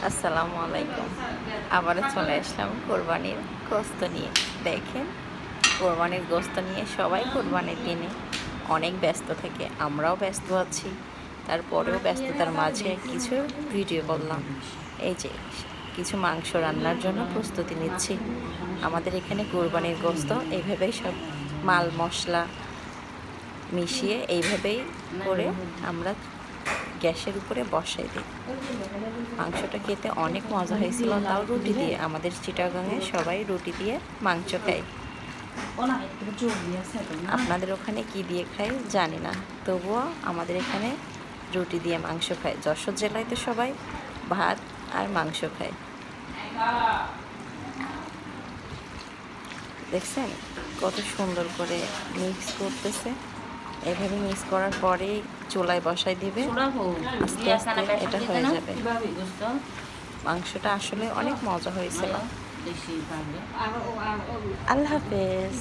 আসসালামু আলাইকুম। আবারও চলে আসলাম কোরবানির গোস্ত নিয়ে। দেখেন, কোরবানির গোস্ত নিয়ে সবাই কোরবানির দিনে অনেক ব্যস্ত থাকে, আমরাও ব্যস্ত আছি। তারপরেও ব্যস্ততার মাঝে কিছু ভিডিও করলাম। এই যে কিছু মাংস রান্নার জন্য প্রস্তুতি নিচ্ছি। আমাদের এখানে কোরবানির গোস্ত এইভাবেই সব মাল মশলা মিশিয়ে এইভাবেই করে আমরা গ্যাসের উপরে বসাই দিই। মাংসটা খেতে অনেক মজা হয়েছিল, তাও রুটি দিয়ে। আমাদের চিটাগাংয়ে সবাই রুটি দিয়ে মাংস খায়। আপনাদের ওখানে কি দিয়ে খায় জানি না, তবুও আমাদের এখানে রুটি দিয়ে মাংস খায়। যশোর জেলায় তো সবাই ভাত আর মাংস খায়। দেখছেন কত সুন্দর করে মিক্স করতেছে। এভাবে মিক্স করার পরেই চুলায় বসাই দিবে, আস্তে আস্তে এটা হয়ে যাবে। মাংসটা আসলে অনেক মজা হয়েছিল। আল্লাহ হাফেজ।